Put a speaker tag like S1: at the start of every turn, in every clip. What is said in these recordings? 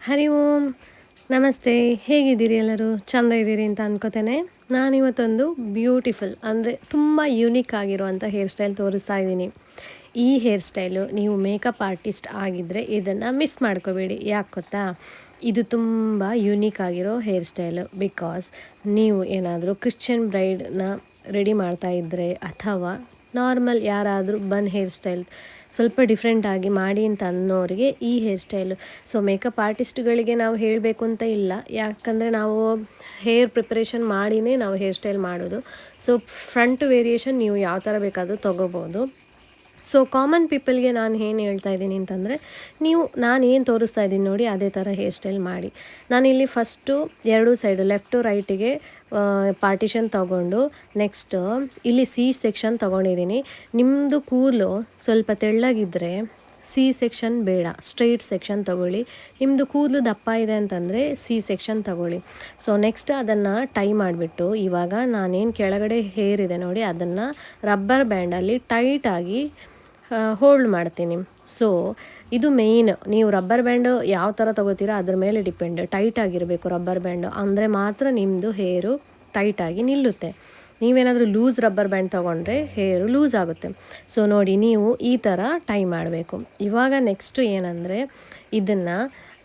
S1: ಹರಿ ಓಂ ನಮಸ್ತೆ. ಹೇಗಿದ್ದೀರಿ ಎಲ್ಲರೂ? ಚೆಂದ ಇದ್ದೀರಿ ಅಂತ ಅನ್ಕೋತೇನೆ. ನಾನಿವತ್ತೊಂದು ಬ್ಯೂಟಿಫುಲ್ ಅಂದರೆ ತುಂಬ ಯೂನಿಕ್ ಆಗಿರುವಂಥ ಹೇರ್ ಸ್ಟೈಲ್ ತೋರಿಸ್ತಾ ಇದ್ದೀನಿ. ಈ ಹೇರ್ ಸ್ಟೈಲು ನೀವು ಮೇಕಪ್ ಆರ್ಟಿಸ್ಟ್ ಆಗಿದ್ದರೆ ಇದನ್ನು ಮಿಸ್ ಮಾಡ್ಕೋಬೇಡಿ. ಯಾಕೆ ಗೊತ್ತಾ? ಇದು ತುಂಬ ಯೂನಿಕ್ ಆಗಿರೋ ಹೇರ್ ಸ್ಟೈಲು. ಬಿಕಾಸ್ ನೀವು ಏನಾದರೂ ಕ್ರಿಶ್ಚಿಯನ್ ಬ್ರೈಡ್ನ ರೆಡಿ ಮಾಡ್ತಾ ಇದ್ದರೆ ಅಥವಾ ನಾರ್ಮಲ್ ಯಾರಾದರೂ ಹೇರ್ ಸ್ಟೈಲ್ ಸ್ವಲ್ಪ ಡಿಫ್ರೆಂಟಾಗಿ ಮಾಡಿ ಅಂತ ಅನ್ನೋರಿಗೆ ಈ ಹೇರ್ ಸ್ಟೈಲು. ಸೊ ಮೇಕಪ್ ಆರ್ಟಿಸ್ಟ್ಗಳಿಗೆ ನಾವು ಹೇಳಬೇಕು ಅಂತ ಇಲ್ಲ, ಯಾಕಂದರೆ ನಾವು ಹೇರ್ ಪ್ರಿಪ್ರೇಷನ್ ಮಾಡಿಯೇ ನಾವು ಹೇರ್ ಸ್ಟೈಲ್ ಮಾಡೋದು. ಸೊ ಫ್ರಂಟ್ ವೇರಿಯೇಷನ್ ನೀವು ಯಾವ ಥರ ಬೇಕಾದರೂ ತೊಗೋಬೋದು. ಸೊ ಕಾಮನ್ ಪೀಪಲ್ಗೆ ನಾನು ಏನು ಹೇಳ್ತಾ ಇದ್ದೀನಿ ಅಂತಂದರೆ, ನಾನು ಏನು ತೋರಿಸ್ತಾ ಇದ್ದೀನಿ ನೋಡಿ ಅದೇ ಥರ ಹೇರ್ ಸ್ಟೈಲ್ ಮಾಡಿ. ನಾನಿಲ್ಲಿ ಫಸ್ಟು ಎರಡು ಸೈಡು ಲೆಫ್ಟು ರೈಟಿಗೆ ಪಾರ್ಟಿಷನ್ ತೊಗೊಂಡು ನೆಕ್ಸ್ಟು ಇಲ್ಲಿ ಸಿ ಸೆಕ್ಷನ್ ತೊಗೊಂಡಿದ್ದೀನಿ. ನಿಮ್ಮದು ಕೂದಲು ಸ್ವಲ್ಪ ತೆಳ್ಳಗಿದ್ದರೆ ಸಿ ಸೆಕ್ಷನ್ ಬೇಡ, ಸ್ಟ್ರೈಟ್ ಸೆಕ್ಷನ್ ತೊಗೊಳ್ಳಿ. ನಿಮ್ಮದು ಕೂದಲು ದಪ್ಪ ಇದೆ ಅಂತಂದರೆ ಸಿ ಸೆಕ್ಷನ್ ತೊಗೊಳ್ಳಿ. ಸೊ ನೆಕ್ಸ್ಟ್ ಅದನ್ನು ಟೈ ಮಾಡಿಬಿಟ್ಟು ಇವಾಗ ನಾನೇನು ಕೆಳಗಡೆ ಹೇರ್ ಇದೆ ನೋಡಿ ಅದನ್ನು ರಬ್ಬರ್ ಬ್ಯಾಂಡಲ್ಲಿ ಟೈಟಾಗಿ ಹೋಲ್ಡ್ ಮಾಡ್ತೀನಿ. ಸೊ ಇದು ಮೇಯ್ನ್. ನೀವು ರಬ್ಬರ್ ಬ್ಯಾಂಡು ಯಾವ ಥರ ತೊಗೋತೀರಾ ಅದ್ರ ಮೇಲೆ ಡಿಪೆಂಡ್. ಟೈಟಾಗಿರಬೇಕು ರಬ್ಬರ್ ಬ್ಯಾಂಡು, ಅಂದರೆ ಮಾತ್ರ ನಿಮ್ಮದು ಹೇರು ಟೈಟಾಗಿ ನಿಲ್ಲುತ್ತೆ. ನೀವೇನಾದರೂ ಲೂಸ್ ರಬ್ಬರ್ ಬ್ಯಾಂಡ್ ತೊಗೊಂಡ್ರೆ ಹೇರು ಲೂಸ್ ಆಗುತ್ತೆ. ಸೊ ನೋಡಿ, ನೀವು ಈ ಥರ ಟೈ ಮಾಡಬೇಕು. ಇವಾಗ ನೆಕ್ಸ್ಟು ಏನಂದರೆ, ಇದನ್ನು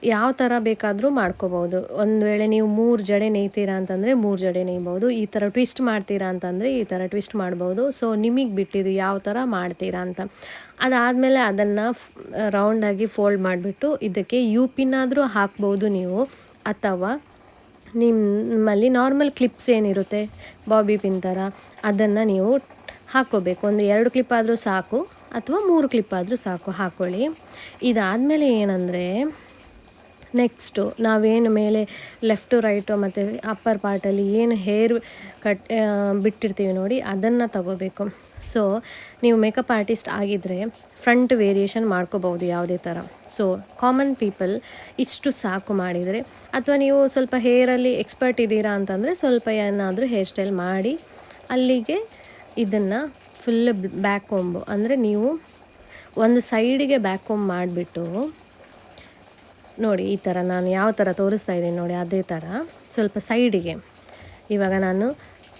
S1: ಯಾವ ಥರ ಬೇಕಾದರೂ ಮಾಡ್ಕೋಬೋದು. ಒಂದು ವೇಳೆ ನೀವು 3 ಜಡೆ ನೇಯ್ತೀರಾ ಅಂತಂದರೆ 3 ಜಡೆ ನೇಯ್ಬೋದು. ಈ ಥರ ಟ್ವಿಸ್ಟ್ ಮಾಡ್ತೀರಾ ಅಂತಂದರೆ ಈ ಥರ ಟ್ವಿಸ್ಟ್ ಮಾಡ್ಬೋದು. ಸೊ ನಿಮಗೆ ಬಿಟ್ಟಿದ್ದು ಯಾವ ಥರ ಮಾಡ್ತೀರಾ ಅಂತ. ಅದಾದಮೇಲೆ ಅದನ್ನು ರೌಂಡಾಗಿ ಫೋಲ್ಡ್ ಮಾಡಿಬಿಟ್ಟು ಇದಕ್ಕೆ ಯು ಪಿನ್ ಆದರೂ ಹಾಕ್ಬೋದು ನೀವು, ಅಥವಾ ನಿಮ್ಮಲ್ಲಿ ನಾರ್ಮಲ್ ಕ್ಲಿಪ್ಸ್ ಏನಿರುತ್ತೆ ಬಾಬಿ ಪಿನ್ ಥರ ಅದನ್ನು ನೀವು ಹಾಕ್ಕೋಬೇಕು. ಒಂದು 2 ಕ್ಲಿಪ್ ಆದರೂ ಸಾಕು, ಅಥವಾ 3 ಕ್ಲಿಪ್ ಆದರೂ ಸಾಕು, ಹಾಕ್ಕೊಳ್ಳಿ. ಇದಾದಮೇಲೆ ಏನಂದರೆ, ನೆಕ್ಸ್ಟು ನಾವೇನು ಮೇಲೆ ಲೆಫ್ಟು ರೈಟು ಮತ್ತು ಅಪ್ಪರ್ ಪಾರ್ಟಲ್ಲಿ ಏನು ಹೇರ್ ಬಿಟ್ಟಿರ್ತೀವಿ ನೋಡಿ ಅದನ್ನು ತಗೋಬೇಕು. ಸೊ ನೀವು ಮೇಕಪ್ ಆರ್ಟಿಸ್ಟ್ ಆಗಿದ್ದರೆ ಫ್ರಂಟ್ ವೇರಿಯೇಷನ್ ಮಾಡ್ಕೋಬೋದು ಯಾವುದೇ ಥರ. ಸೊ ಕಾಮನ್ ಪೀಪಲ್ ಇಷ್ಟು ಸಾಕು ಮಾಡಿದರೆ, ಅಥವಾ ನೀವು ಸ್ವಲ್ಪ ಹೇರಲ್ಲಿ ಎಕ್ಸ್ಪರ್ಟ್ ಇದ್ದೀರಾ ಅಂತಂದರೆ ಸ್ವಲ್ಪ ಏನಾದರೂ ಹೇರ್ ಸ್ಟೈಲ್ ಮಾಡಿ ಅಲ್ಲಿಗೆ ಇದನ್ನು ಫುಲ್ ಬ್ಯಾಕ್ ಕೊಂಬು, ಅಂದರೆ ನೀವು ಒಂದು ಸೈಡಿಗೆ ಬ್ಯಾಕ್ ಕೊಂಬ್ ಮಾಡಿಬಿಟ್ಟು ನೋಡಿ ಈ ಥರ ನಾನು ಯಾವ ಥರ ತೋರಿಸ್ತಾ ಇದ್ದೀನಿ ನೋಡಿ ಅದೇ ಥರ ಸ್ವಲ್ಪ ಸೈಡಿಗೆ. ಇವಾಗ ನಾನು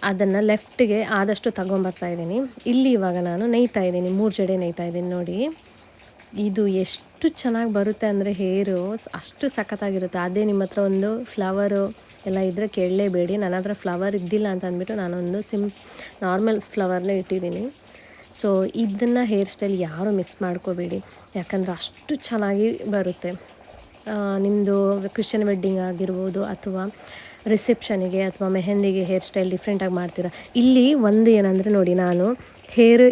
S1: ಅದನ್ನು ಲೆಫ್ಟಿಗೆ ಆದಷ್ಟು ತಗೊಂಬರ್ತಾಯಿದ್ದೀನಿ. ಇಲ್ಲಿ ಇವಾಗ ನಾನು ನೇಯ್ತಾ ಇದ್ದೀನಿ, 3 ಜಡೆ ನೇಯ್ತಾ ಇದ್ದೀನಿ ನೋಡಿ. ಇದು ಎಷ್ಟು ಚೆನ್ನಾಗಿ ಬರುತ್ತೆ ಅಂದರೆ ಹೇರು ಅಷ್ಟು ಸಖತ್ತಾಗಿರುತ್ತೆ. ಅದೇ ನಿಮ್ಮ ಹತ್ರ ಒಂದು ಫ್ಲವರು ಎಲ್ಲ ಇದ್ದರೆ ಕೇಳಲೇಬೇಡಿ. ನನ್ನ ಹತ್ರ ಫ್ಲವರ್ ಇದ್ದಿಲ್ಲ ಅಂತ ಅಂದ್ಬಿಟ್ಟು ನಾನೊಂದು ನಾರ್ಮಲ್ ಫ್ಲವರ್ನೇ ಇಟ್ಟಿದ್ದೀನಿ. ಸೊ ಇದನ್ನು ಹೇರ್ ಸ್ಟೈಲ್ ಯಾರೂ ಮಿಸ್ ಮಾಡ್ಕೋಬೇಡಿ, ಯಾಕಂದರೆ ಅಷ್ಟು ಚೆನ್ನಾಗಿ ಬರುತ್ತೆ. ನಿಮ್ಮದು ಕ್ರಿಶ್ಚಿಯನ್ ವೆಡ್ಡಿಂಗ್ ಆಗಿರ್ಬೋದು, ಅಥವಾ ರಿಸೆಪ್ಷನಿಗೆ ಅಥವಾ ಮೆಹಂದಿಗೆ ಹೇರ್ ಸ್ಟೈಲ್ ಡಿಫ್ರೆಂಟಾಗಿ ಮಾಡ್ತೀರಾ. ಇಲ್ಲಿ ಒಂದು ಏನಂದರೆ ನೋಡಿ, ನಾನು ಹೇರ್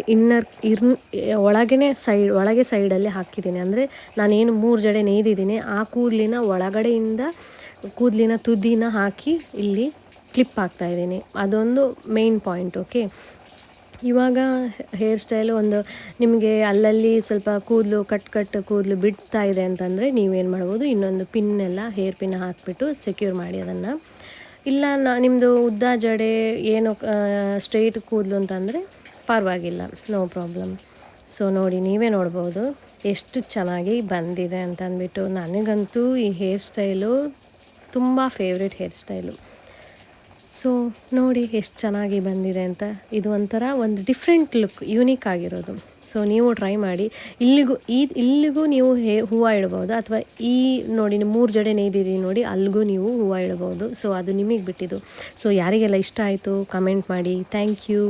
S1: ಒಳಗೆ ಸೈಡಲ್ಲಿ ಹಾಕಿದ್ದೀನಿ. ಅಂದರೆ ನಾನೇನು 3 ಜಡೆ ನೇಯ್ದಿದ್ದೀನಿ ಆ ಕೂದಲಿನ ಒಳಗಡೆಯಿಂದ ಕೂದಲಿನ ತುದಿನ ಹಾಕಿ ಇಲ್ಲಿ ಕ್ಲಿಪ್ ಹಾಕ್ತಾಯಿದ್ದೀನಿ. ಅದೊಂದು ಮೇಯ್ನ್ ಪಾಯಿಂಟ್. ಓಕೆ, ಇವಾಗ ಹೇರ್ ಸ್ಟೈಲು ಒಂದು ನಿಮಗೆ ಅಲ್ಲಲ್ಲಿ ಸ್ವಲ್ಪ ಕೂದಲು ಕಟ್ ಕೂದಲು ಬಿಡ್ತಾ ಇದೆ ಅಂತಂದರೆ ನೀವೇನು ಮಾಡ್ಬೋದು, ಇನ್ನೊಂದು ಪಿನ್ನೆಲ್ಲ ಹೇರ್ ಪಿನ್ ಹಾಕಿಬಿಟ್ಟು ಸೆಕ್ಯೂರ್ ಮಾಡಿ ಅದನ್ನು. ಇಲ್ಲ ನಿಮ್ಮದು ಉದ್ದ ಜಡೆ ಏನು ಸ್ಟ್ರೈಟ್ ಕೂದಲು ಅಂತಂದರೆ ಪರವಾಗಿಲ್ಲ, ನೋ ಪ್ರಾಬ್ಲಮ್. ಸೊ ನೋಡಿ, ನೀವೇ ನೋಡ್ಬೋದು ಎಷ್ಟು ಚೆನ್ನಾಗಿ ಬಂದಿದೆ ಅಂತ ಅಂದ್ಬಿಟ್ಟು. ನನಗಂತೂ ಈ ಹೇರ್ ಸ್ಟೈಲು ತುಂಬ ಫೇವ್ರೆಟ್ ಹೇರ್ ಸ್ಟೈಲು. ಸೊ ನೋಡಿ ಎಷ್ಟು ಚೆನ್ನಾಗಿ ಬಂದಿದೆ ಅಂತ. ಇದು ಒಂಥರ ಒಂದು ಡಿಫ್ರೆಂಟ್ ಲುಕ್, ಯೂನಿಕ್ ಆಗಿರೋದು. ಸೊ ನೀವು ಟ್ರೈ ಮಾಡಿ. ಇಲ್ಲಿಗೂ ನೀವು ಹೂವು ಇಡ್ಬೋದು, ಅಥವಾ ಈ ನೋಡಿ 3 ಜಡೆ ನೇಯ್ದಿದ್ದೀನಿ ನೋಡಿ ಅಲ್ಲಿಗೂ ನೀವು ಹೂವು ಇಡ್ಬೋದು. ಸೊ ಅದು ನಿಮಗೆ ಬಿಟ್ಟಿದ್ದು. ಸೊ ಯಾರಿಗೆಲ್ಲ ಇಷ್ಟ ಆಯಿತು ಕಮೆಂಟ್ ಮಾಡಿ. Thank you.